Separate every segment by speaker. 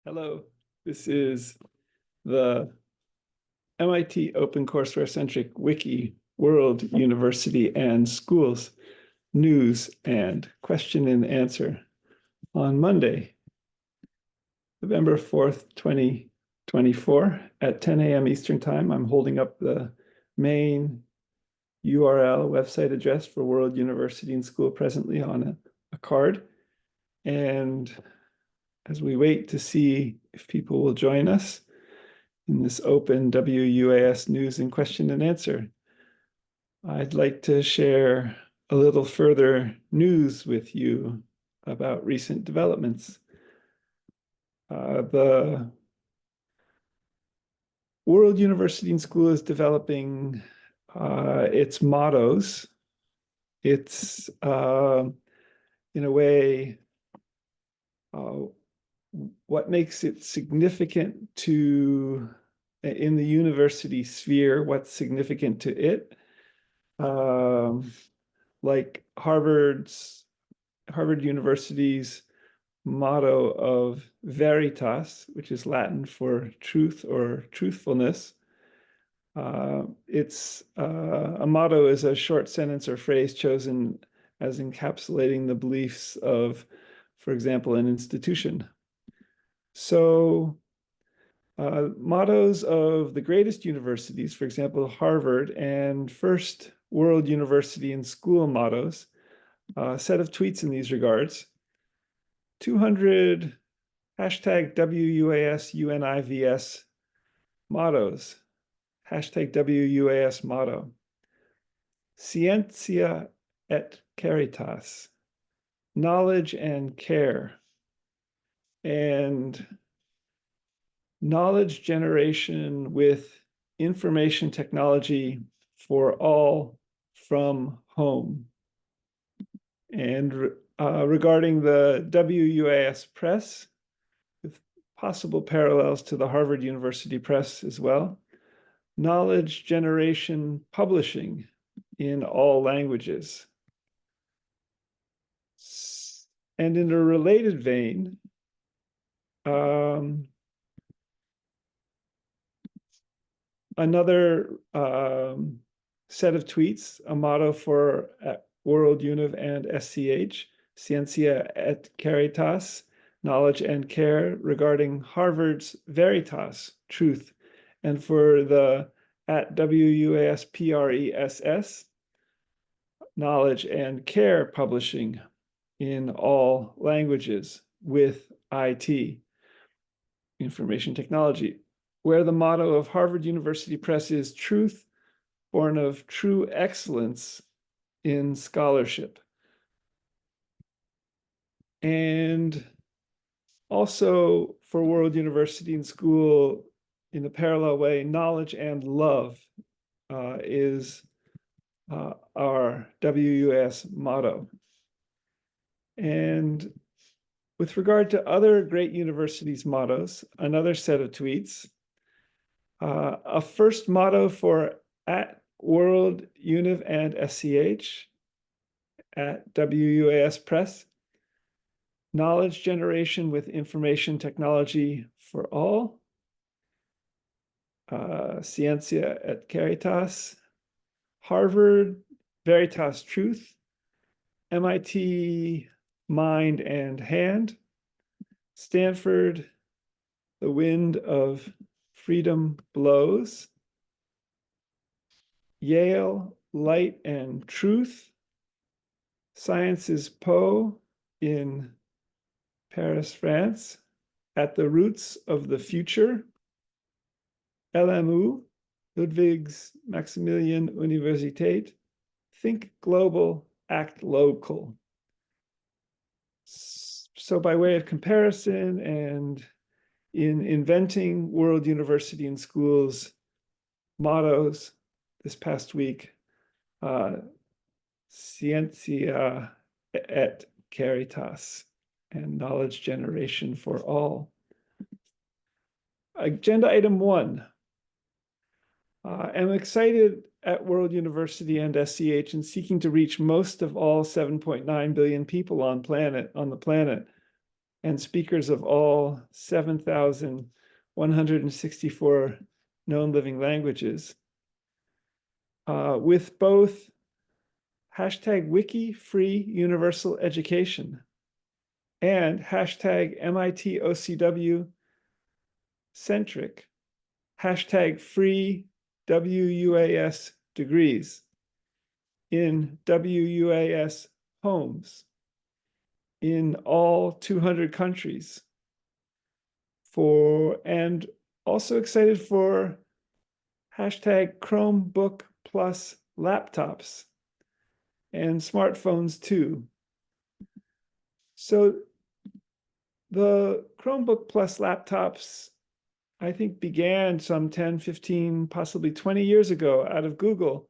Speaker 1: Hello, this is the MIT OpenCourseWare-centric Wiki World University and Schools news and question and answer on Monday, November 4th, 2024 at 10 a.m. Eastern Time. I'm holding up the main URL website address for World University and School presently on a card. And as we wait to see if people will join us in this open WUAS news and question and answer, I'd like to share a little further news with you about recent developments. The World University and School is developing its mottos. It's, in a way, what makes it significant in the university sphere, what's significant to it. Like Harvard University's motto of veritas, which is Latin for truth or truthfulness. It's a motto is a short sentence or phrase chosen as encapsulating the beliefs of, for example, an institution. So mottos of the greatest universities, for example, Harvard, and first World University and School mottos, a set of tweets in these regards, 200 hashtag WUAS UNIVS mottos, hashtag WUAS motto, Scientia et Caritas, knowledge and care, and knowledge generation with information technology for all from home. And regarding the WUAS Press, with possible parallels to the Harvard University Press as well, knowledge generation publishing in all languages. And in a related vein, another set of tweets, a motto for World Univ and SCH, Scientia et Caritas, knowledge and care, regarding Harvard's Veritas, truth, and for the at WUAS PRESS, knowledge and care publishing in all languages with IT, information technology, where the motto of Harvard University Press is truth, born of true excellence in scholarship. And also for World University and School, in a parallel way, knowledge and love is our WUS motto. And with regard to other great universities' mottos, another set of tweets, a first motto for at World Univ and SCH, at WUAS Press, knowledge generation with information technology for all, Scientia et Caritas, Harvard Veritas Truth, MIT Mind and Hand, Stanford The Wind of Freedom Blows, Yale Light and Truth, Sciences Po in Paris, France, At the Roots of the Future, LMU, Ludwigs Maximilian Universität, Think Global, Act Local. So by way of comparison and in inventing World University and Schools mottos this past week, Scientia et Caritas, and knowledge generation for all. Agenda item 1. I'm excited at World University and SCH in seeking to reach most of all 7.9 billion people on the planet and speakers of all 7,164 known living languages, with both hashtag wiki free universal education and hashtag MIT OCW centric, hashtag free WUAS degrees in WUAS homes in all 200 countries, and also excited for hashtag Chromebook plus laptops and smartphones too. So the Chromebook plus laptops, I think, began some 10, 15, possibly 20 years ago out of Google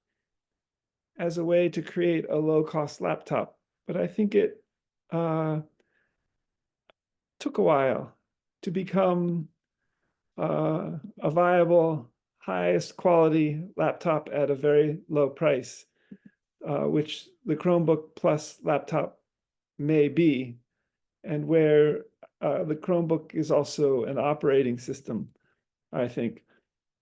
Speaker 1: as a way to create a low-cost laptop. But I think it took a while to become a viable, highest quality laptop at a very low price, which the Chromebook Plus laptop may be, and where the Chromebook is also an operating system, I think,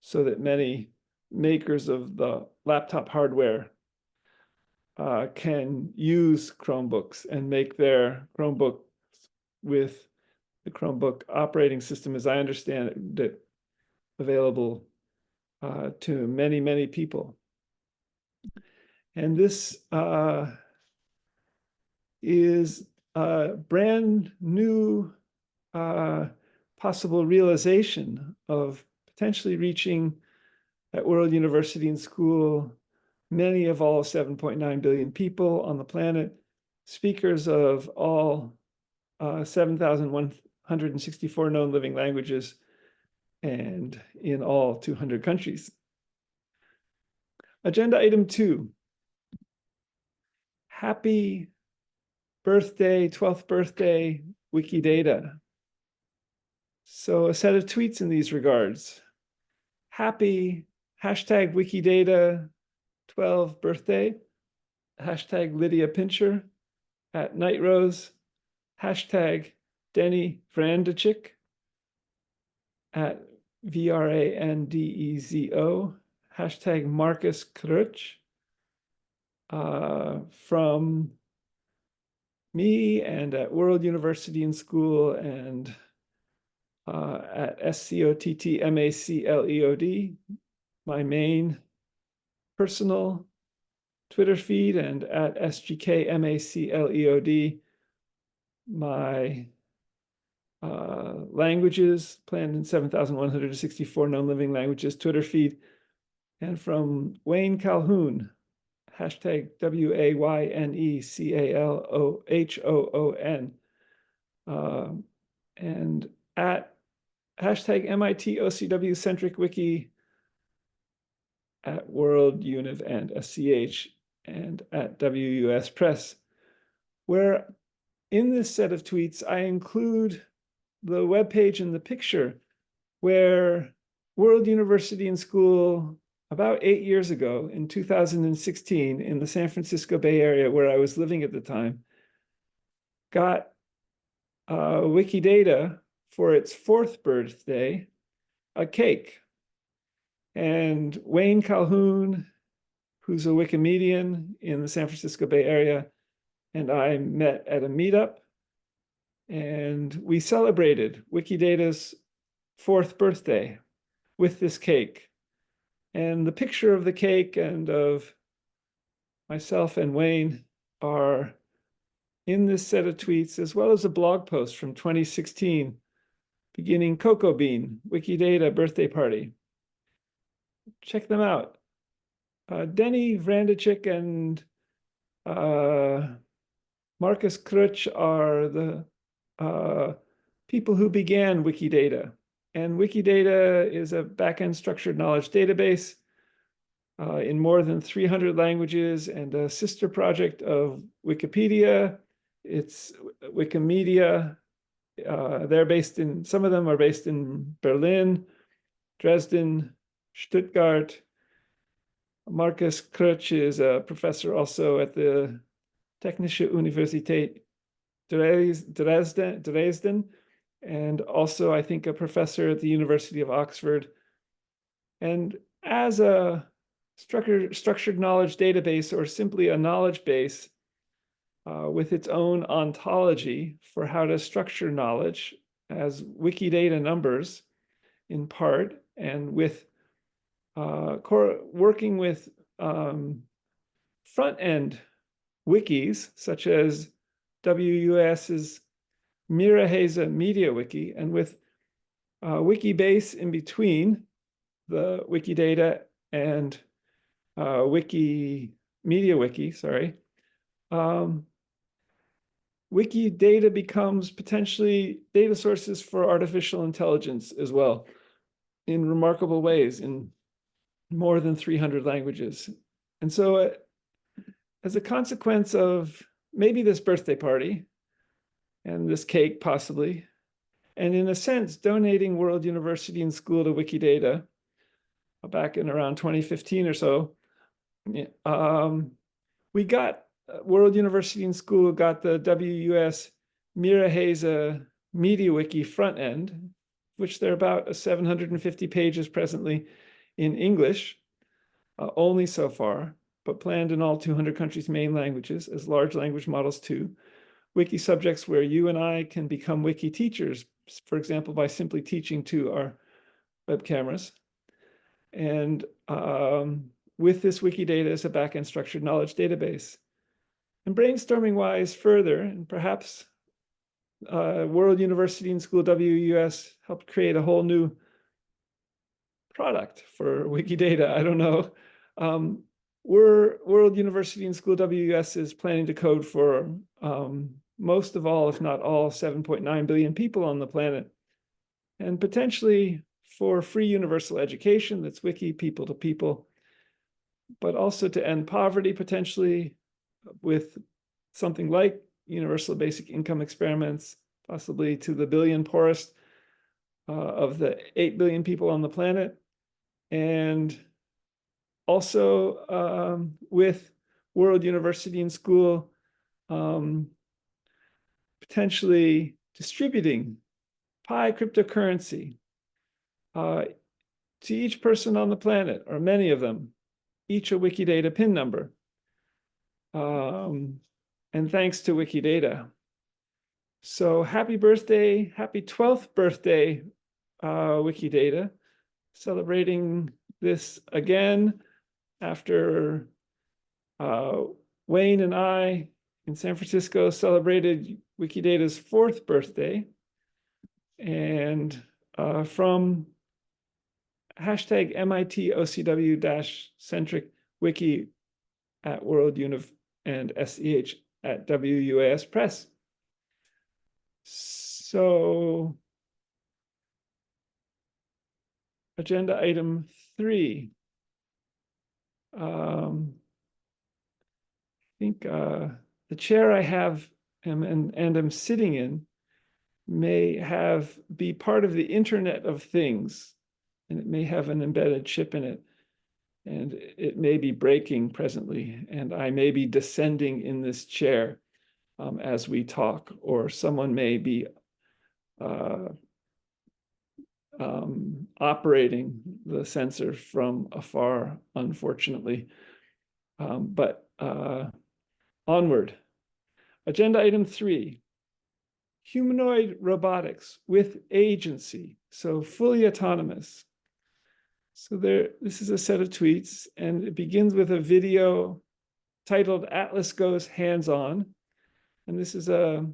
Speaker 1: so that many makers of the laptop hardware can use Chromebooks and make their Chromebook with the Chromebook operating system, as I understand it, available to many, many people. And this is a brand new possible realization of potentially reaching at World University and School many of all 7.9 billion people on the planet, speakers of all 7,164 known living languages, and in all 200 countries. Agenda item 2. Happy birthday, 12th birthday, Wikidata. So a set of tweets in these regards. Happy hashtag Wikidata 12 birthday, hashtag Lydia Pincher at Night Rose, hashtag Denny Vrandechik at VRANDEZO, hashtag Marcus Krutch, from me and at World University and School and at SCOTTMACLEOD, my main personal Twitter feed, and at SGKMACLEOD, my languages planned in 7,164 known living languages Twitter feed, and from Wayne Calhoun, hashtag WAYNECALOHOON, and at hashtag MIT OCW centric wiki at World Univ and SCH, and at WUS Press, where in this set of tweets I include the webpage and the picture where World University and School, about 8 years ago in 2016, in the San Francisco Bay Area where I was living at the time, got Wikidata for its 4th birthday, a cake. And Wayne Calhoun, who's a Wikimedian in the San Francisco Bay Area, and I met at a meetup, and we celebrated Wikidata's 4th birthday with this cake. And the picture of the cake and of myself and Wayne are in this set of tweets, as well as a blog post from 2016, beginning Cocoa Bean, Wikidata birthday party. Check them out. Denny Vrandechik and Marcus Krutch are the people who began Wikidata. And Wikidata is a backend structured knowledge database in more than 300 languages and a sister project of Wikipedia. It's Wikimedia. They're based in, some of them are based in Berlin, Dresden, Stuttgart. Marcus Krutch is a professor also at the Technische Universität Dresden, and also I think a professor at the University of Oxford. And as a structured knowledge database, or simply a knowledge base with its own ontology for how to structure knowledge as Wikidata numbers in part, and with working with front-end wikis, such as WUS's Miraheza Media Wiki, and with Wikibase in between the Wikidata and Media Wiki, sorry. Wikidata becomes potentially data sources for artificial intelligence as well, in remarkable ways, in more than 300 languages. And so as a consequence of maybe this birthday party and this cake possibly, and in a sense, donating World University and School to Wikidata back in around 2015 or so, we got World University and School got the WUS Miraheza Media Wiki front end, which there are about 750 pages presently in English, only so far, but planned in all 200 countries' main languages as large language models too. Wiki subjects where you and I can become wiki teachers, for example, by simply teaching to our web cameras. And with this Wikidata as a backend structured knowledge database. And brainstorming wise further, and perhaps World University and School WUS helped create a whole new product for Wikidata. I don't know. World University and School WUS is planning to code for most of all, if not all, 7.9 billion people on the planet, and potentially for free universal education that's wiki people to people, but also to end poverty potentially with something like universal basic income experiments, possibly to the billion poorest of the 8 billion people on the planet. And also with World University and School potentially distributing Pi cryptocurrency to each person on the planet, or many of them, each a Wikidata PIN number. And thanks to Wikidata. So happy birthday, happy 12th birthday, Wikidata, celebrating this again after Wayne and I in San Francisco celebrated Wikidata's 4th birthday. And from hashtag MIT OCW-centric wiki at World Univ and SEH at WUAS Press. So agenda item 3. I think the chair I have and am sitting in may be part of the Internet of Things, and it may have an embedded chip in it, and it may be breaking presently, and I may be descending in this chair as we talk, or someone may be operating the sensor from afar, unfortunately. But onward. Agenda item 3, humanoid robotics with agency, so fully autonomous. So this is a set of tweets, and it begins with a video titled Atlas Goes Hands-On. And this is a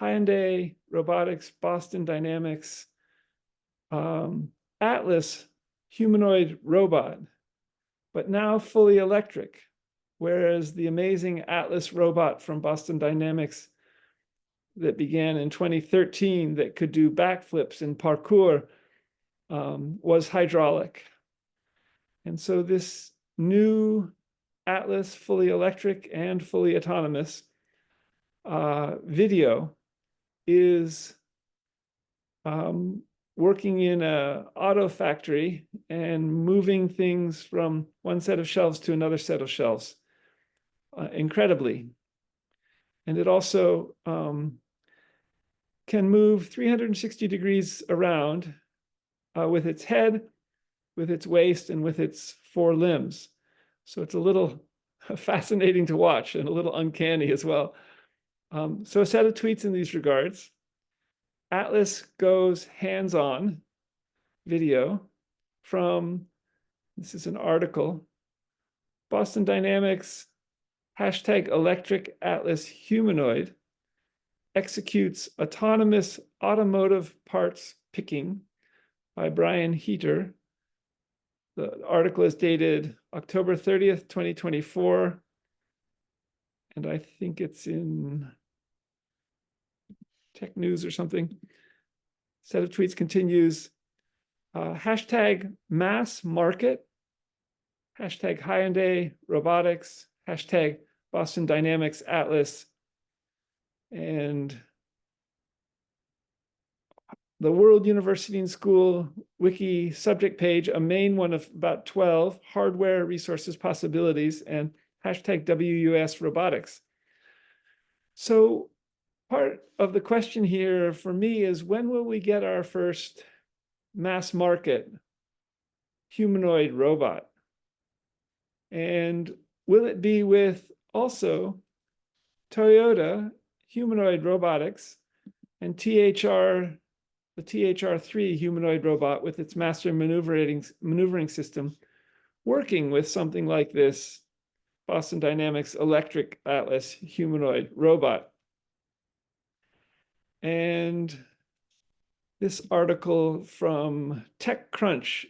Speaker 1: Hyundai Robotics, Boston Dynamics Atlas humanoid robot, but now fully electric, whereas the amazing Atlas robot from Boston Dynamics that began in 2013 that could do backflips and parkour was hydraulic. And so this new Atlas fully electric and fully autonomous video is working in an auto factory and moving things from one set of shelves to another set of shelves incredibly. And it also can move 360 degrees around with its head, with its waist, and with its four limbs. So it's a little fascinating to watch and a little uncanny as well. So a set of tweets in these regards. Atlas goes hands-on video from, this is an article, Boston Dynamics, hashtag electric Atlas humanoid executes autonomous automotive parts picking by Brian Heater. The article is dated October 30th, 2024. And I think it's in Tech News or something. Set of tweets continues. Hashtag mass market, hashtag Hyundai robotics, hashtag Boston Dynamics Atlas, and the World University and School Wiki subject page, a main one of about 12, hardware resources possibilities, and hashtag WUS robotics. So part of the question here for me is, when will we get our first mass market humanoid robot? And will it be with also Toyota humanoid robotics and the THR3 humanoid robot with its master maneuvering system, working with something like this Boston Dynamics electric Atlas humanoid robot? And this article from TechCrunch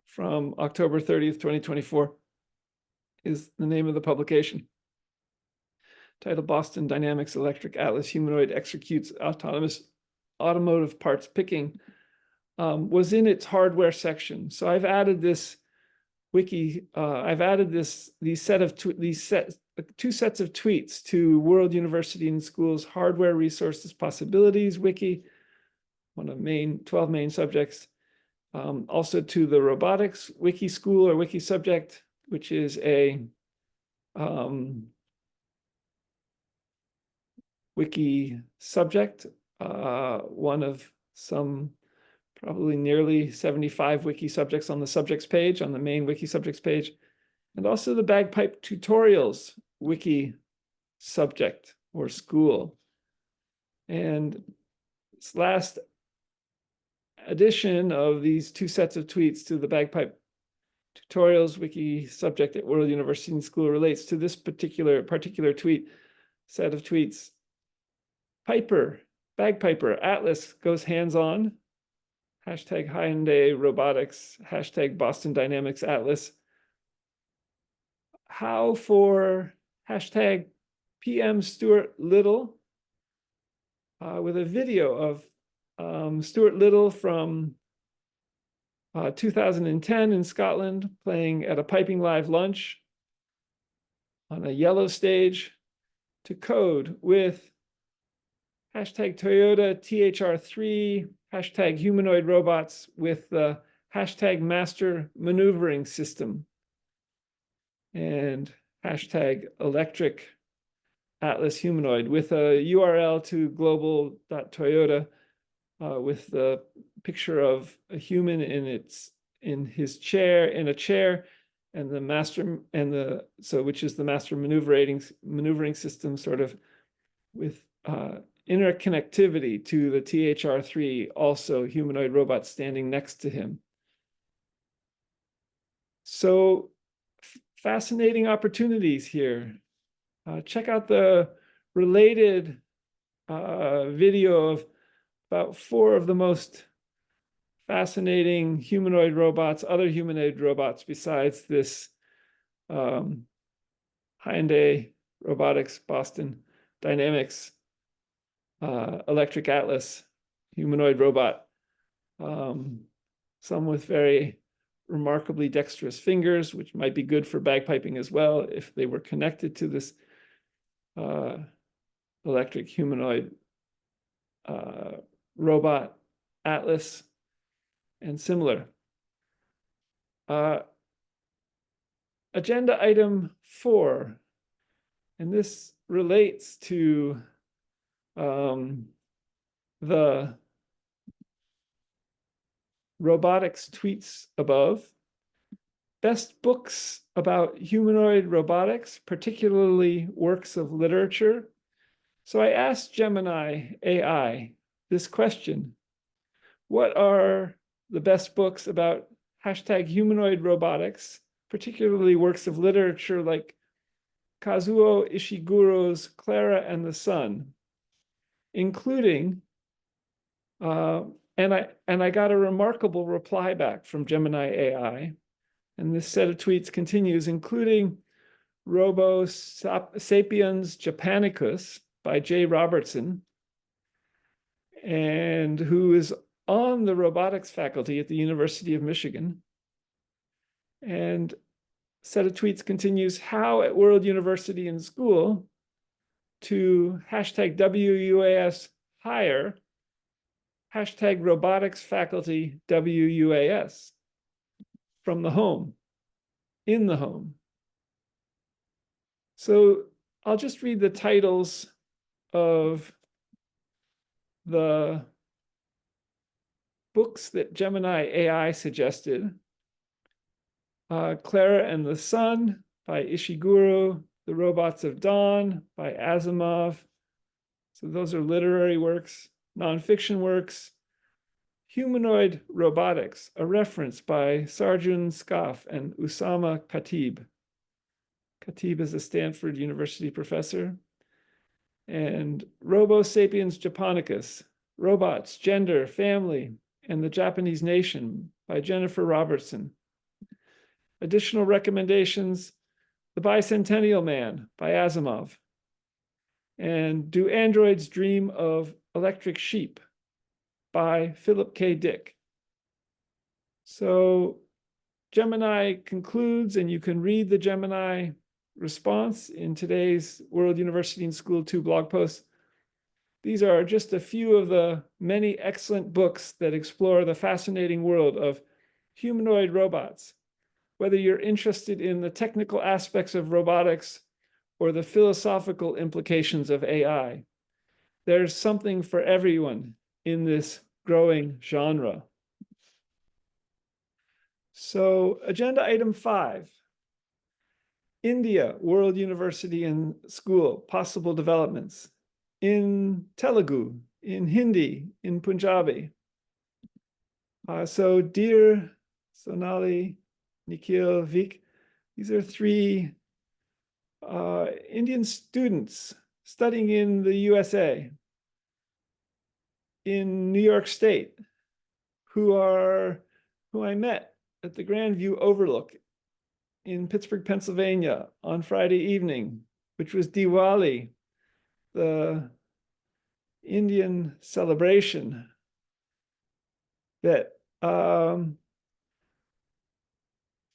Speaker 1: from October 30th, 2024 is the name of the publication. Titled Boston Dynamics Electric Atlas Humanoid Executes Autonomous Automotive Parts Picking, was in its hardware section. So I've added this wiki, I've added two sets of tweets to World University and School's Hardware Resources Possibilities wiki, one of 12 main subjects. Also to the robotics wiki school or wiki subject, which is a wiki subject, one of some probably nearly 75 wiki subjects on the subjects page, on the main wiki subjects page, and also the bagpipe tutorials wiki subject or school. And this last addition of these two sets of tweets to the bagpipe tutorials wiki subject at World University and School relates to this particular tweet, set of tweets. Bagpiper, Atlas goes hands-on, hashtag Hyundai robotics, hashtag Boston Dynamics Atlas. How for hashtag PM Stuart Little, with a video of Stuart Little from 2010 in Scotland, playing at a piping live lunch on a yellow stage, to code with hashtag Toyota THR3, hashtag humanoid robots with the hashtag master maneuvering system, and hashtag electric Atlas humanoid with a URL to global.toyota with the picture of a human in his chair, in a chair, and the master which is the master maneuvering system, sort of with interconnectivity to the THR3, also humanoid robot standing next to him. So fascinating opportunities here. Check out the related video of about 4 of the most fascinating humanoid robots, other humanoid robots besides this Hyundai Robotics Boston Dynamics electric Atlas humanoid robot. Some with very remarkably dexterous fingers, which might be good for bagpiping as well if they were connected to this electric humanoid robot Atlas, and similar. Agenda item 4, and this relates to the robotics tweets above. Best books about humanoid robotics, particularly works of literature. So I asked Gemini AI this question: what are the best books about #humanoid robotics, particularly works of literature like Kazuo Ishiguro's Clara and the Sun, including, and I got a remarkable reply back from Gemini AI. And this set of tweets continues, including Robo Sapiens Japanicus by Jay Robertson, and who is on the robotics faculty at the University of Michigan. And set of tweets continues, how at World University and School to #WUAS hire #robotics faculty WUAS from the home, in the home. So I'll just read the titles of the books that Gemini AI suggested. Clara and the Sun by Ishiguro, The Robots of Dawn by Asimov. So those are literary works. Nonfiction works. Humanoid Robotics, a reference by Sarjun Skaff and Usama Khatib. Khatib is a Stanford University professor. And Robo Sapiens Japonicus, Robots, Gender, Family, and the Japanese Nation by Jennifer Robertson. Additional recommendations, The Bicentennial Man by Asimov. And Do Androids Dream of Electric Sheep by Philip K. Dick. So Gemini concludes, and you can read the Gemini response in today's World University and School 2 blog posts. These are just a few of the many excellent books that explore the fascinating world of humanoid robots. Whether you're interested in the technical aspects of robotics or the philosophical implications of AI, there's something for everyone in this growing genre. So, agenda item 5. India, World University and School, possible developments in Telugu, in Hindi, in Punjabi. So dear Sonali, Nikhil, Vik, these are 3 Indian students studying in the USA, in New York State, who I met at the Grandview Overlook in Pittsburgh, Pennsylvania on Friday evening, which was Diwali, the Indian celebration that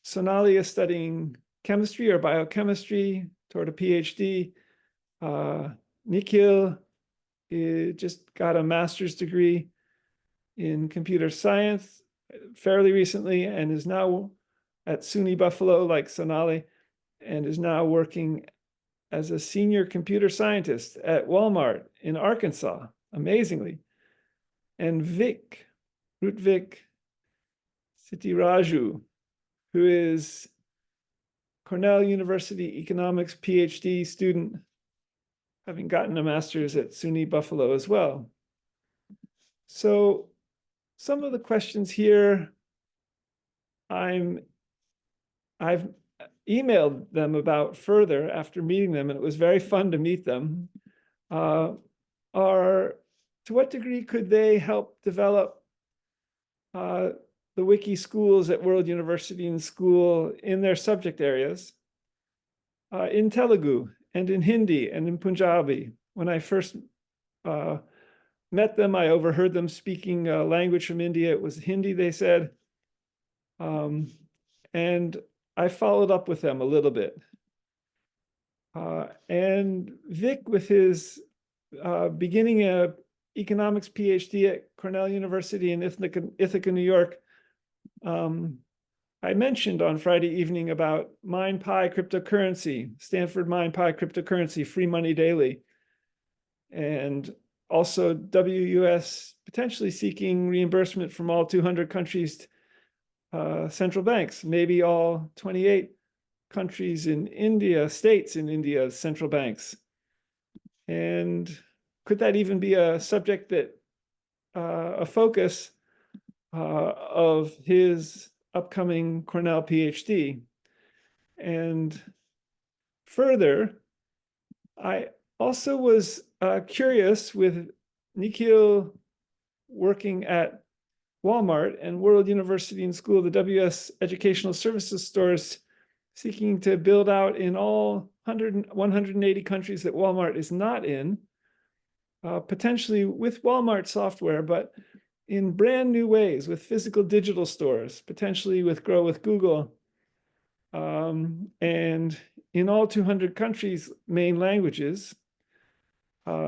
Speaker 1: Sonali is studying chemistry or biochemistry toward a PhD. Nikhil just got a master's degree in computer science fairly recently and is now at SUNY Buffalo, like Sonali, and is now working as a senior computer scientist at Walmart in Arkansas, amazingly. And Rutvik Sitiraju, who is Cornell University economics PhD student, having gotten a master's at SUNY Buffalo as well. So some of the questions here, I've emailed them about further after meeting them, and it was very fun to meet them, are to what degree could they help develop the wiki schools at World University and School in their subject areas, in Telugu and in Hindi and in Punjabi. When I first met them, I overheard them speaking a language from India. It was Hindi, they said. And I followed up with them a little bit. And Vic, with his beginning a economics PhD at Cornell University in Ithaca, New York, I mentioned on Friday evening about MindPi cryptocurrency, Stanford MindPi cryptocurrency, free money daily. And also WUS potentially seeking reimbursement from all 200 countries' central banks, maybe all 28 countries in India, states in India's central banks. And could that even be a subject that, a focus of his upcoming Cornell PhD? And further, I also was curious with Nikhil working at Walmart and World University and School, the WS Educational Services stores, seeking to build out in all 180 countries that Walmart is not in, potentially with Walmart software, but in brand new ways with physical digital stores, potentially with Grow with Google, and in all 200 countries, main languages,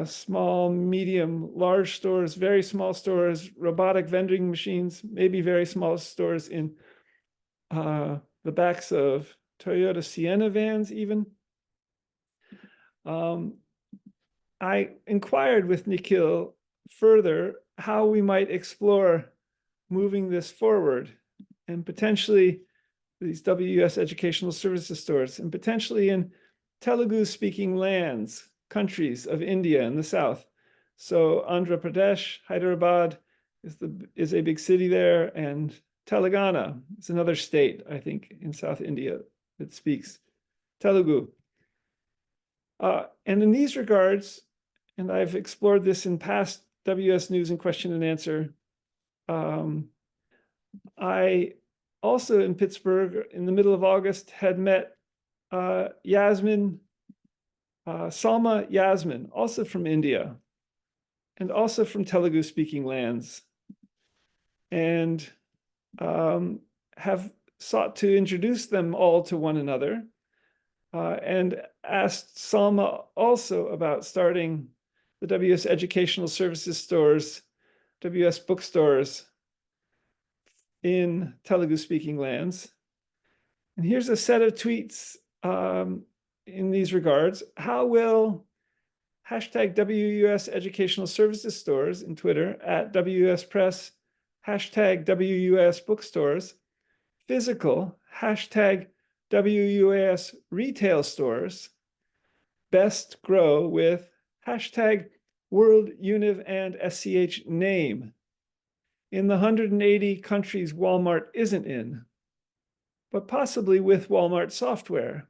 Speaker 1: small, medium, large stores, very small stores, robotic vending machines, maybe very small stores in the backs of Toyota Sienna vans even. I inquired with Nikhil further how we might explore moving this forward and potentially these WUS educational services stores and potentially in Telugu-speaking lands, countries of India in the south. So Andhra Pradesh, Hyderabad is a big city there, and Telangana is another state, I think, in South India that speaks Telugu. And in these regards, and I've explored this in past WS News and Question and Answer, I also in Pittsburgh in the middle of August had met Yasmin, Salma Yasmin, also from India and also from Telugu speaking lands, and have sought to introduce them all to one another, and asked Salma also about starting the WS Educational Services stores, WS bookstores in Telugu-speaking lands. And here's a set of tweets in these regards. How will hashtag WUS Educational Services stores in Twitter, at WUS Press, hashtag WUS Bookstores, physical, hashtag WUS Retail Stores, best grow with hashtag World Univ and SCH name in the 180 countries Walmart isn't in, but possibly with Walmart software.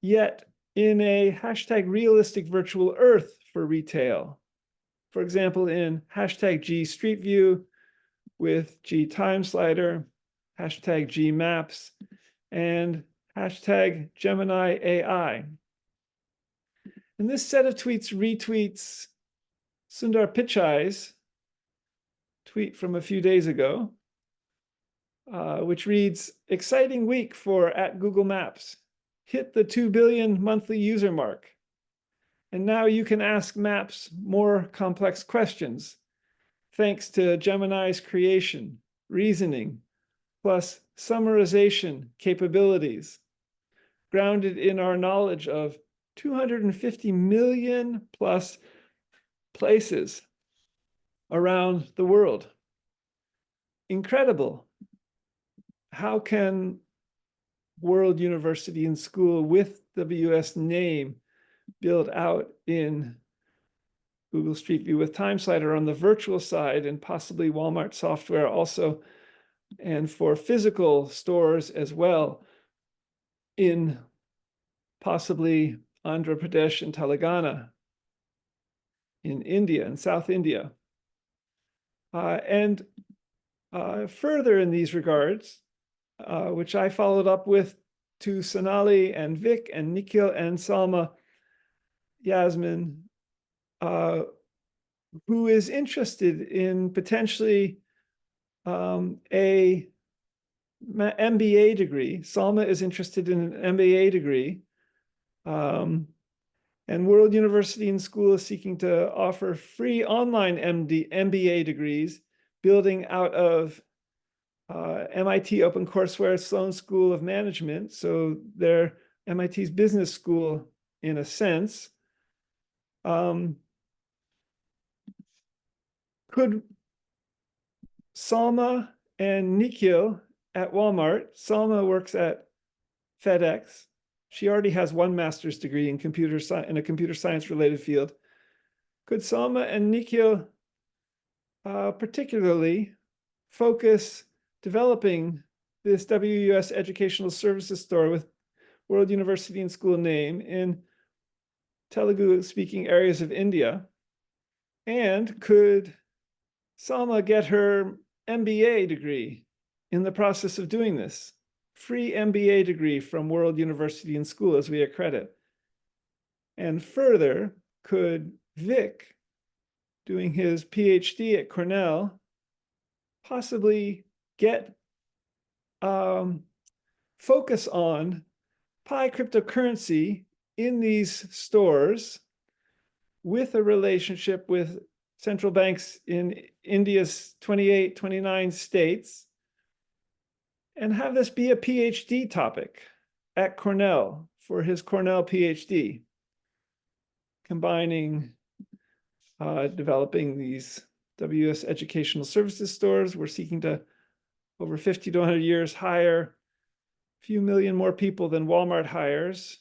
Speaker 1: Yet in a hashtag realistic virtual earth for retail. For example, in hashtag G Street View with G Time Slider, hashtag G Maps, and hashtag Gemini AI. And this set of tweets retweets Sundar Pichai's tweet from a few days ago, which reads, exciting week for at Google Maps. Hit the 2 billion monthly user mark. And now you can ask Maps more complex questions, thanks to Gemini's creation, reasoning, plus summarization capabilities, grounded in our knowledge of 250 million plus places around the world. Incredible. How can World University and School with WS name build out in Google Street View with Time Slider on the virtual side and possibly Walmart software also, and for physical stores as well in possibly Andhra Pradesh and Telangana in India and South India. And further in these regards, which I followed up with to Sonali and Vic and Nikhil and Salma Yasmin, who is interested in potentially a MBA degree. Salma is interested in an MBA degree. And World University and School is seeking to offer free online MBA degrees, building out of MIT OpenCourseWare Sloan School of Management. So they're MIT's business school in a sense. Could Salma and Nikhil at Walmart, Salma works at FedEx. She already has one master's degree in a computer science related field. Could Salma and Nikhil particularly focus developing this WUS Educational Services Store with World University and School name in Telugu-speaking areas of India? And could Salma get her MBA degree in the process of doing this? Free MBA degree from World University and School as we accredit. And further, could Vic, doing his PhD at Cornell, possibly get focus on Pi cryptocurrency in these stores with a relationship with central banks in India's 28, 29 states, and have this be a PhD topic at Cornell for his Cornell PhD, combining developing these WS educational services stores. We're seeking to, over 50 to 100 years, hire a few million more people than Walmart hires.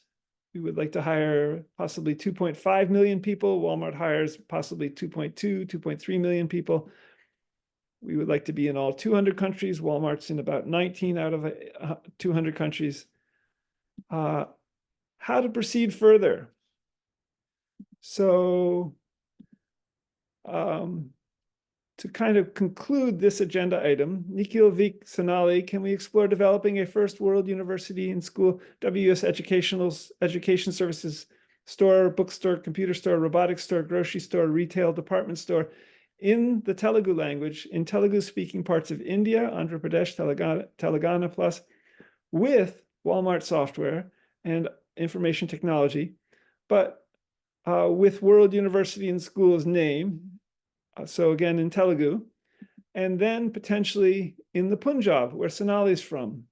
Speaker 1: We would like to hire possibly 2.5 million people. Walmart hires possibly 2.2, 2.3 million people. We would like to be in all 200 countries. Walmart's in about 19 out of 200 countries. How to proceed further? So to kind of conclude this agenda item, Nikhil, Vic, Sonali, can we explore developing a first World University and School WS education services store, bookstore, computer store, robotics store, grocery store, retail, department store in the Telugu language, in Telugu-speaking parts of India, Andhra Pradesh, Telangana plus, with Walmart software and information technology, but with World University and School's name, so again in Telugu, and then potentially in the Punjab, where Sonali is from,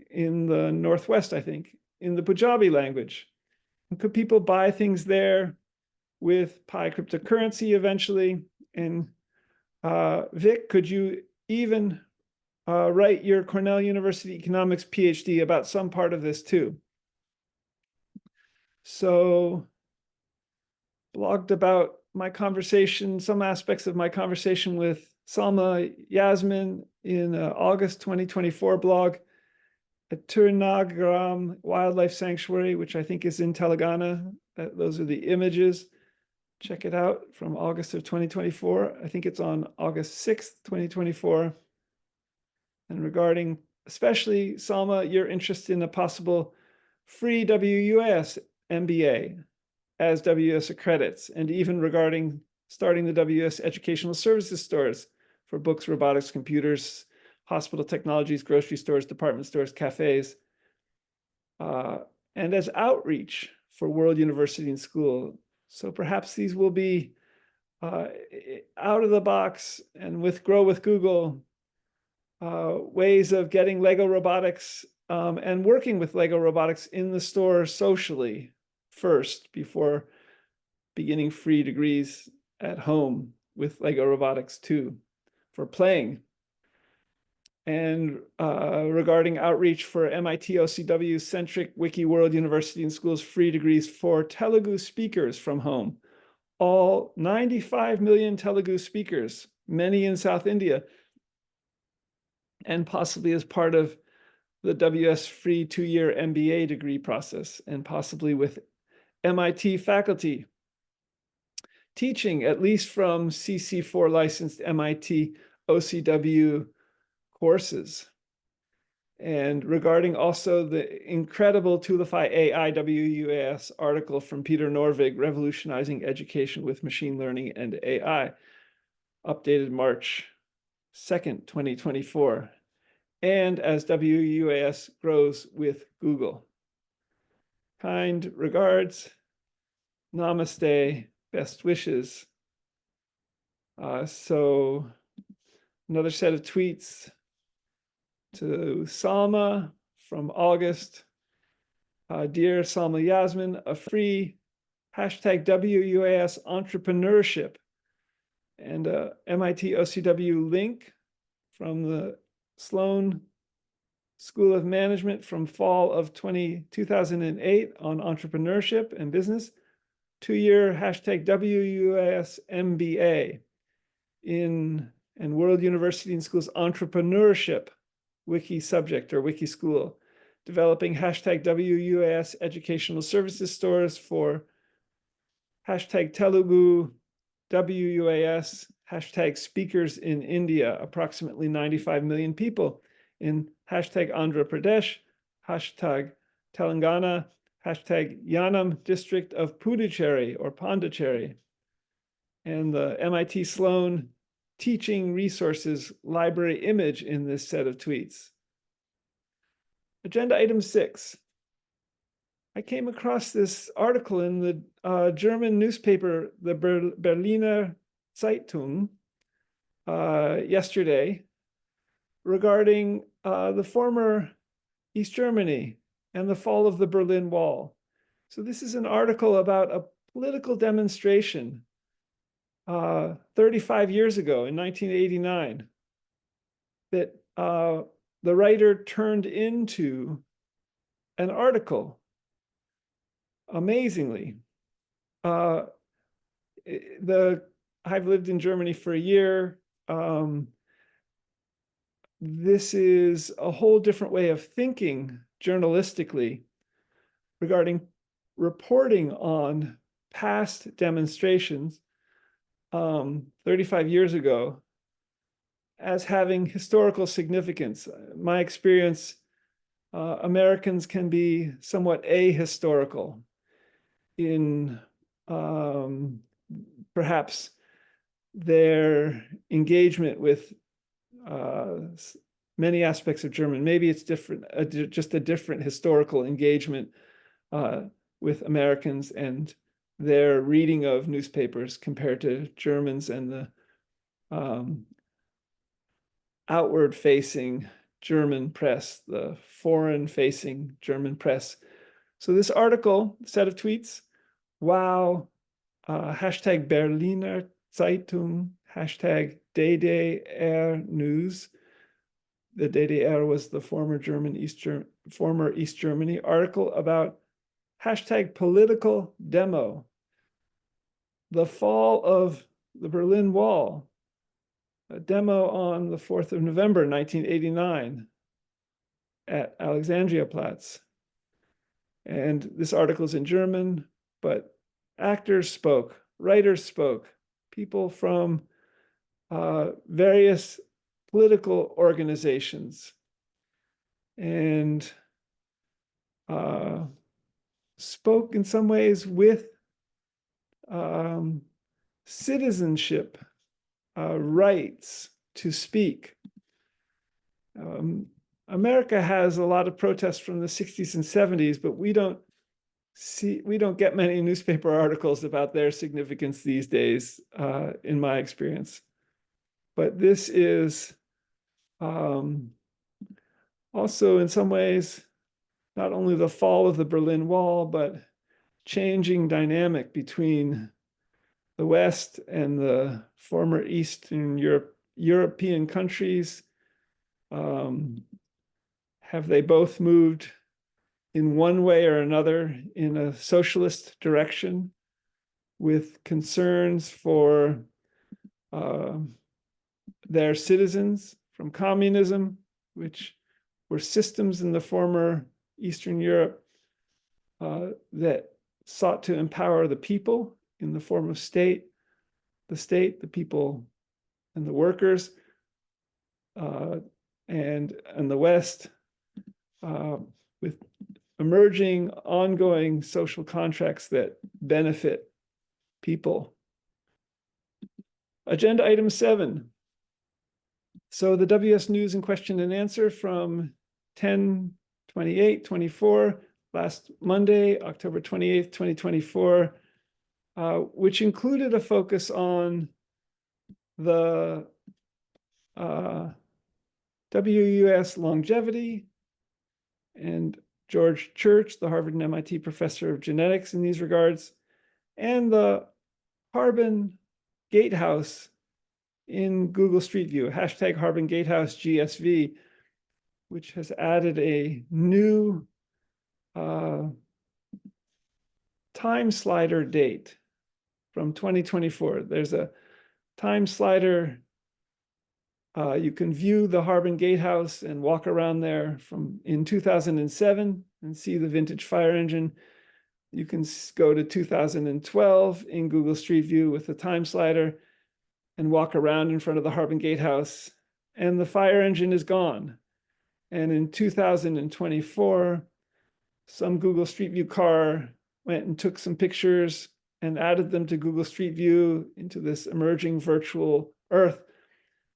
Speaker 1: in the Northwest, I think, in the Punjabi language. And could people buy things there with Pi cryptocurrency eventually? And Vic, could you even write your Cornell University economics PhD about some part of this too? So blogged about my conversation, some aspects of my conversation with Salma Yasmin in August 2024 blog at Tirunagaram Wildlife Sanctuary, which I think is in Telangana. Those are the images. Check it out from August of 2024. I think it's on August 6th, 2024. And regarding, especially, Salma, your interest in a possible free WUS MBA as WS accredits, and even regarding starting the WS educational services stores for books, robotics, computers, hospital technologies, grocery stores, department stores, cafes, and as outreach for World University and School. So perhaps these will be out of the box and grow with Google ways of getting Lego robotics and working with Lego robotics in the store socially first before beginning free degrees at home with Lego robotics too for playing. And regarding outreach for MIT OCW centric Wiki World University and Schools free degrees for Telugu speakers from home. All 95 million Telugu speakers, many in South India, and possibly as part of the WS free 2-year MBA degree process, and possibly with MIT faculty teaching, at least from CC4 licensed MIT OCW courses. And regarding also the incredible Toolify AI WUAS article from Peter Norvig, Revolutionizing Education with Machine Learning and AI, updated March 2nd, 2024. And as WUAS grows with Google. Kind regards, namaste, best wishes. So another set of tweets to Salma from August. Dear Salma Yasmin, a free hashtag WUAS entrepreneurship and a MIT OCW link from the Sloan School of Management from fall of 2008 on entrepreneurship and business, 2-year hashtag WUAS MBA in and World University and Schools Entrepreneurship Wiki subject or Wiki school, developing hashtag WUAS educational services stores for hashtag Telugu WUAS, hashtag speakers in India, approximately 95 million people in hashtag Andhra Pradesh, hashtag Telangana, hashtag Yanam district of Puducherry or Pondicherry, and the MIT Sloan teaching resources library image in this set of tweets. Agenda item 6. I came across this article in the German newspaper, the Berliner Zeitung, yesterday regarding the former East Germany and the fall of the Berlin Wall. So this is an article about a political demonstration 35 years ago in 1989 that the writer turned into an article. Amazingly, I've lived in Germany for a year. This is a whole different way of thinking journalistically regarding reporting on past demonstrations 35 years ago as having historical significance. My experience, Americans can be somewhat ahistorical in perhaps their engagement with many aspects of German. Maybe it's different, just a different historical engagement with Americans and their reading of newspapers compared to Germans and the outward-facing German press, the foreign-facing German press. So this article, set of tweets, wow, hashtag Berliner Zeitung, hashtag DDR News. The DDR was the former East Germany article about hashtag political demo, the fall of the Berlin Wall, a demo on the 4th of November, 1989 at Alexandriaplatz. And this article is in German, but actors spoke, writers spoke, people from various political organizations, and spoke in some ways with citizenship rights to speak. America has a lot of protests from the 60s and 70s, but we don't get many newspaper articles about their significance these days, in my experience. But this is also in some ways not only the fall of the Berlin Wall, but changing dynamic between the West and the former Eastern European countries. Have they both moved in one way or another in a socialist direction with concerns for their citizens from communism, which were systems in the former Eastern Europe that sought to empower the people in the form of the state, the people and the workers, and in the West, with emerging ongoing social contracts that benefit people. Agenda item 7. So the WS News and question and answer from 10/28/24, last Monday, October 28th, 2024, which included a focus on the WUS longevity and George Church, the Harvard and MIT professor of genetics in these regards, and the carbon gatehouse in Google Street View, hashtag Harbin Gatehouse GSV, which has added a new time slider date from 2024. There's a time slider. You can view the Harbin Gatehouse and walk around there from in 2007 and see the vintage fire engine. You can go to 2012 in Google Street View with the time slider and walk around in front of the Harbin Gatehouse, and the fire engine is gone. And in 2024, some Google Street View car went and took some pictures and added them to Google Street View into this emerging virtual Earth.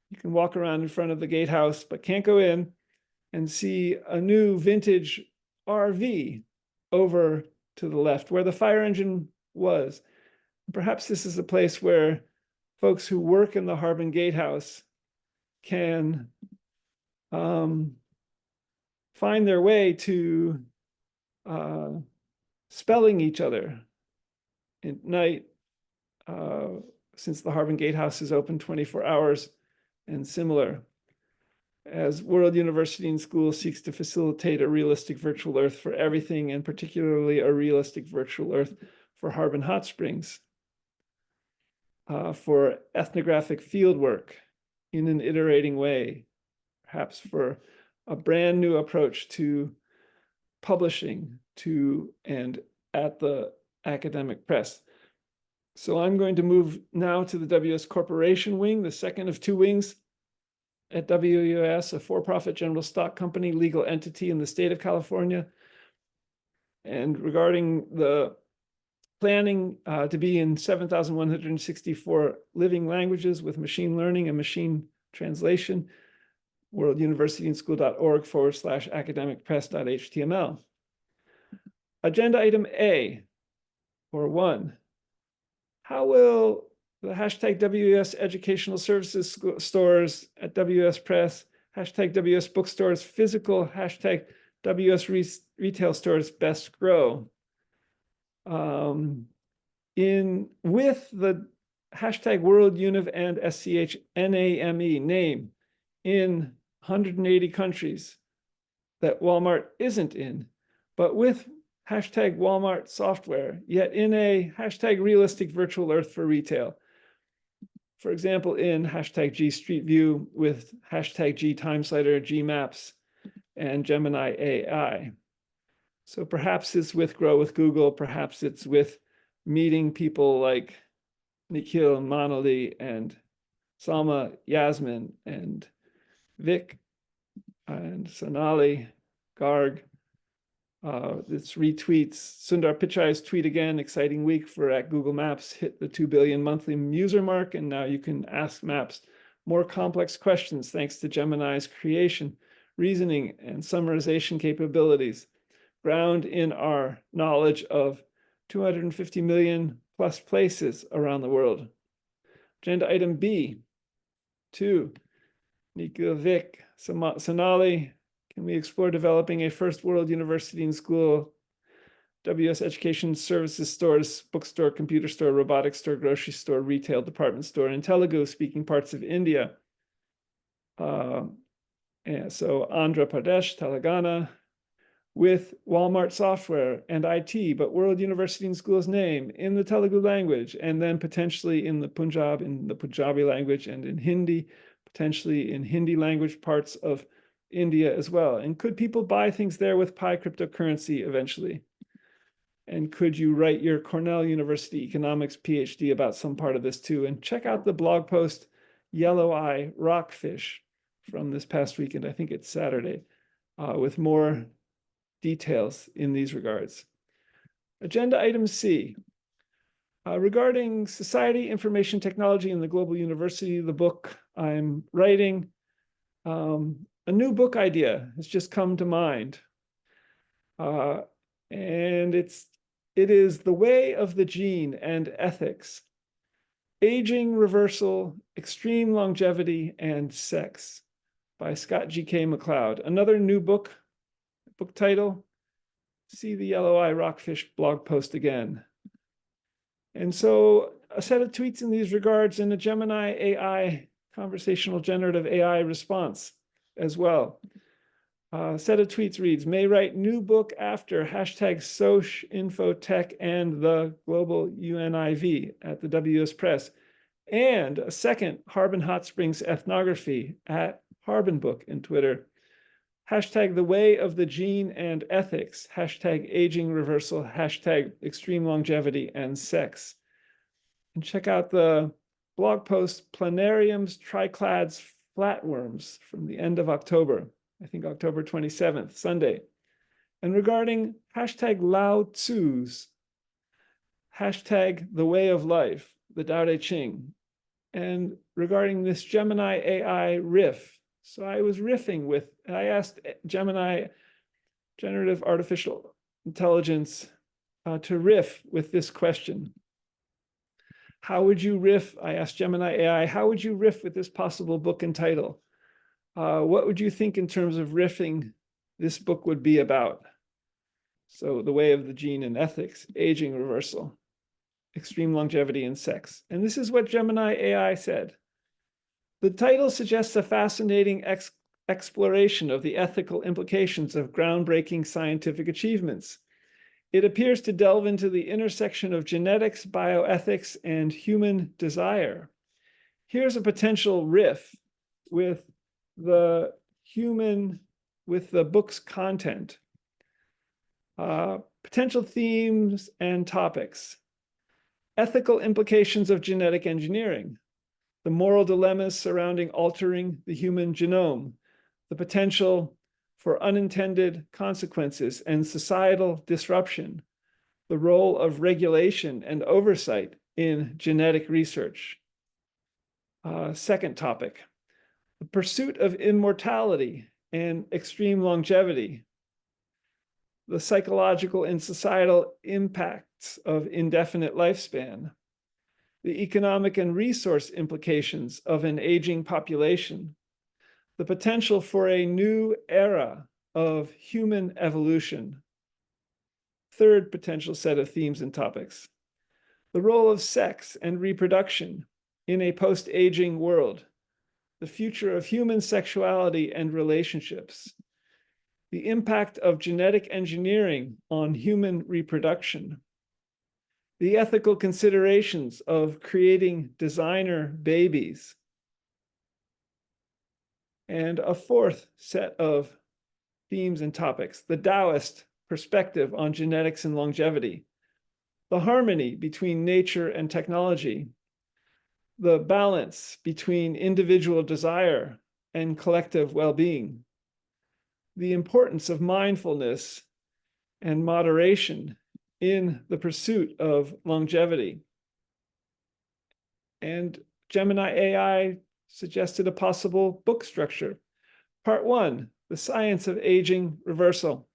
Speaker 1: You can walk around in front of the gatehouse, but can't go in, and see a new vintage RV over to the left where the fire engine was. Perhaps this is a place where folks who work in the Harbin Gatehouse can find their way to spelling each other at night, since the Harbin Gatehouse is open 24 hours and similar. As World University and School seeks to facilitate a realistic virtual Earth for everything, and particularly a realistic virtual Earth for Harbin Hot Springs, for ethnographic field work in an iterating way, perhaps for a brand new approach to publishing to and at the academic press. So I'm going to move now to the WS Corporation wing, the second of two wings at WUS, a for-profit general stock company, legal entity in the state of California. And regarding the planning to be in 7,164 living languages with machine learning and machine translation, worlduniversityandschool.org/academicpress.html. Agenda item A, or 1. How will the hashtag WS Educational Services stores at WS Press, hashtag WS Bookstores physical, hashtag WS retail stores best grow? With the hashtag World Univ and SCHNAME name in 180 countries that Walmart isn't in, but with hashtag Walmart software, yet in a hashtag realistic virtual Earth for retail. For example, in hashtag G Street View with hashtag G Time Slider, G Maps, and Gemini AI. So perhaps it's with Grow with Google, perhaps it's with meeting people like Nikhil Manali and Salma Yasmin and Vic and Sonali Garg. It's retweets. Sundar Pichai's tweet again, exciting week for at Google Maps, hit the 2 billion monthly user mark, and now you can ask Maps more complex questions thanks to Gemini's creation, reasoning, and summarization capabilities, ground in our knowledge of 250 million plus places around the world. Agenda item B, 2, Nikhil Vic, Sonali. Can we explore developing a first World University and School WS Education Services stores, bookstore, computer store, robotics store, grocery store, retail department store in Telugu speaking parts of India? And so Andhra Pradesh, Telangana, with Walmart software and IT, but World University and School's name in the Telugu language, and then potentially in the Punjab, in the Punjabi language, and in Hindi, potentially in Hindi language parts of India as well. And could people buy things there with Pi cryptocurrency eventually? And could you write your Cornell University economics PhD about some part of this too? And check out the blog post, Yellow Eye Rockfish, from this past weekend. I think it's Saturday, with more details in these regards. Agenda item C, regarding society, information technology, and the global university, the book I'm writing, a new book idea has just come to mind. And it is The Way of the Gene and Ethics, Aging, Reversal, Extreme Longevity, and Sex by Scott G.K. McLeod. Another new book title. See the Yellow Eye Rockfish blog post again. And so a set of tweets in these regards, and a Gemini AI conversational generative AI response as well. Set of tweets reads, may write new book after hashtag Soch Infotech and the global UNIV at the WS Press. And a second Harbin Hot Springs ethnography at Harbin Book in Twitter. Hashtag the way of the gene and ethics. Hashtag aging reversal. Hashtag extreme longevity and sex. And check out the blog post Planariums, Triclads, Flatworms from the end of October. I think October 27th, Sunday. And regarding hashtag Lao Tzu's, hashtag the way of life, the Tao Te Ching, and regarding this Gemini AI riff. So I was riffing with, I asked Gemini, generative artificial intelligence, to riff with this question. How would you riff? I asked Gemini AI, how would you riff with this possible book and title? What would you think in terms of riffing this book would be about? So the way of the gene and ethics, aging reversal, extreme longevity and sex. And this is what Gemini AI said. The title suggests a fascinating exploration of the ethical implications of groundbreaking scientific achievements. It appears to delve into the intersection of genetics, bioethics, and human desire. Here's a potential riff with the book's content. Potential themes and topics. Ethical implications of genetic engineering. The moral dilemmas surrounding altering the human genome. The potential for unintended consequences and societal disruption. The role of regulation and oversight in genetic research. Second topic. The pursuit of immortality and extreme longevity, the psychological and societal impacts of indefinite lifespan, the economic and resource implications of an aging population, the potential for a new era of human evolution. Third potential set of themes and topics, the role of sex and reproduction in a post-aging world, the future of human sexuality and relationships, the impact of genetic engineering on human reproduction, the ethical considerations of creating designer babies, and a fourth set of themes and topics, the Taoist perspective on genetics and longevity, the harmony between nature and technology, the balance between individual desire and collective well-being, the importance of mindfulness and moderation in the pursuit of longevity. And Gemini AI suggested a possible book structure. Part 1, The Science of Aging Reversal,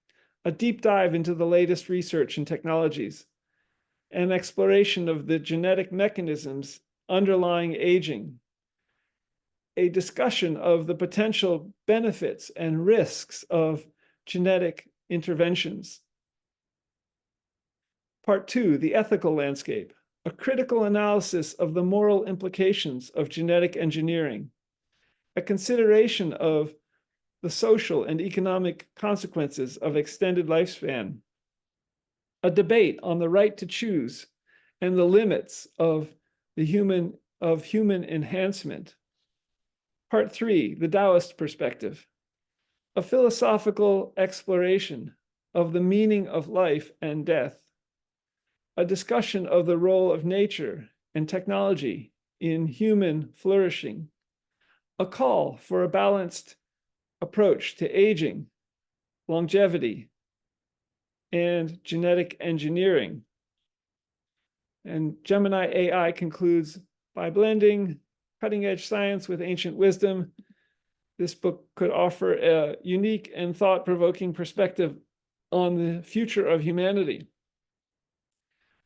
Speaker 1: a deep dive into the latest research and technologies, an exploration of the genetic mechanisms underlying aging, a discussion of the potential benefits and risks of genetic interventions. Part 2, The Ethical Landscape, a critical analysis of the moral implications of genetic engineering, a consideration of the social and economic consequences of extended lifespan, a debate on the right to choose and the limits of human enhancement. Part 3, The Taoist Perspective, a philosophical exploration of the meaning of life and death, a discussion of the role of nature and technology in human flourishing, a call for a balanced approach to aging, longevity, and genetic engineering. And Gemini AI concludes, by blending cutting-edge science with ancient wisdom, this book could offer a unique and thought-provoking perspective on the future of humanity.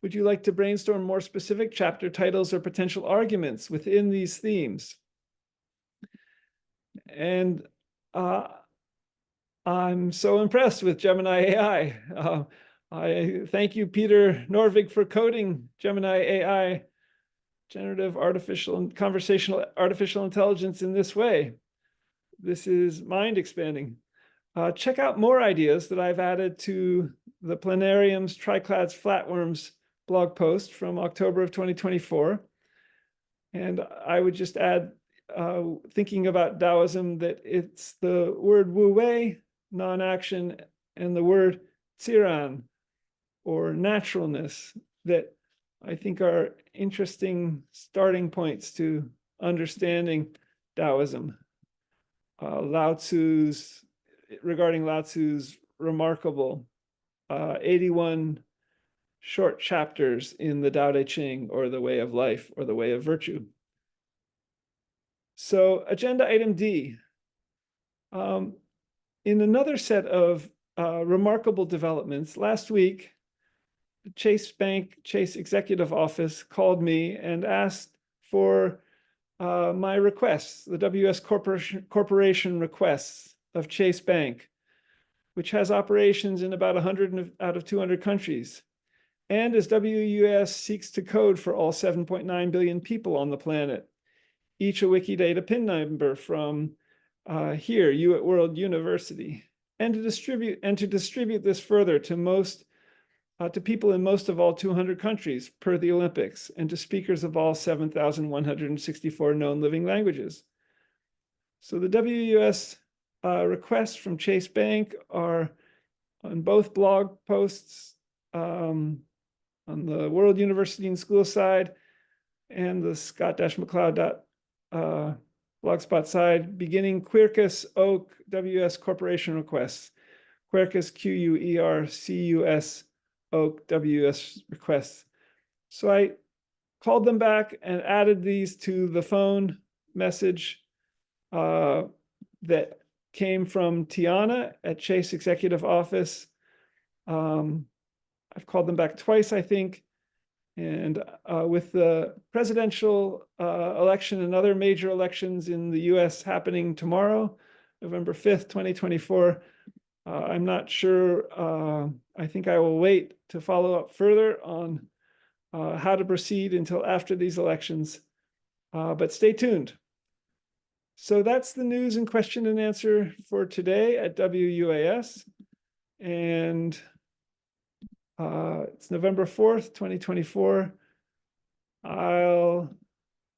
Speaker 1: Would you like to brainstorm more specific chapter titles or potential arguments within these themes? And I'm so impressed with Gemini AI. I thank you, Peter Norvig, for coding Gemini AI generative artificial and conversational artificial intelligence in this way. This is mind expanding. Check out more ideas that I've added to the planariums, triclads, flatworms blog post from October of 2024. And I would just add, thinking about Taoism, that it's the word wu wei, non-action, and the word tsiran, or naturalness, that I think are interesting starting points to understanding Taoism. Regarding Lao Tzu's remarkable 81 short chapters in the Tao Te Ching, or the way of life, or the way of virtue. So agenda item D. In another set of remarkable developments, last week, the Chase Executive Office called me and asked for my requests, the WS Corporation requests of Chase Bank, which has operations in about 100 out of 200 countries. And as WUS seeks to code for all 7.9 billion people on the planet, each a Wikidata PIN number from here, you at World University, and to distribute this further to people in most of all 200 countries per the Olympics, and to speakers of all 7,164 known living languages. So the WUS requests from Chase Bank are on both blog posts, on the World University and School side, and the Scott-McCloud blogspot side, beginning Quercus Oak WS Corporation requests. Quercus, Quercus Oak WS requests. So I called them back and added these to the phone message that came from Tiana at Chase Executive Office. I've called them back twice, I think. And with the presidential election and other major elections in the US happening tomorrow, November 5th, 2024, I'm not sure. I think I will wait to follow up further on how to proceed until after these elections, but stay tuned. So that's the news and question and answer for today at WUAS. And it's November 4th, 2024. I'll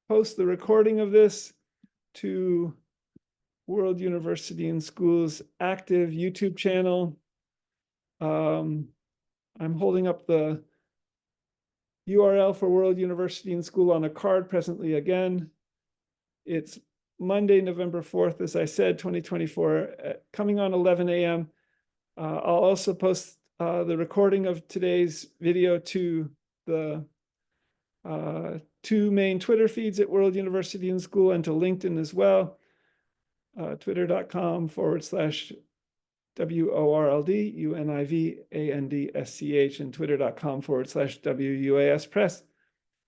Speaker 1: post the recording of this to World University and School's active YouTube channel. I'm holding up the URL for World University and School on a card presently again. It's Monday, November 4th, as I said, 2024, coming on 11 a.m. I'll also post the recording of today's video to the two main Twitter feeds at World University and School, and to LinkedIn as well. twitter.com/WORLD UNIVANDSCH and twitter.com/WUAS Press.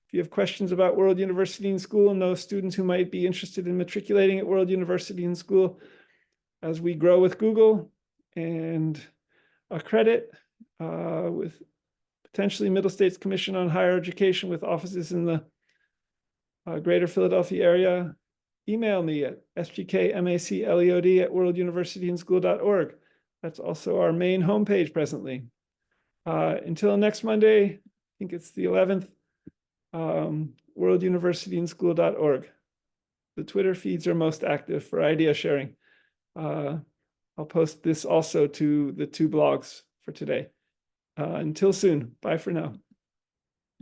Speaker 1: If you have questions about World University and School and know students who might be interested in matriculating at World University and School as we grow with Google and accredit with potentially Middle States Commission on Higher Education with offices in the greater Philadelphia area, email me at sgkmacleod@worlduniversityandschool.org. That's also our main homepage presently. Until next Monday, I think it's the 11th, worlduniversityandschool.org. The Twitter feeds are most active for idea sharing. I'll post this also to the two blogs for today. Until soon, bye for now.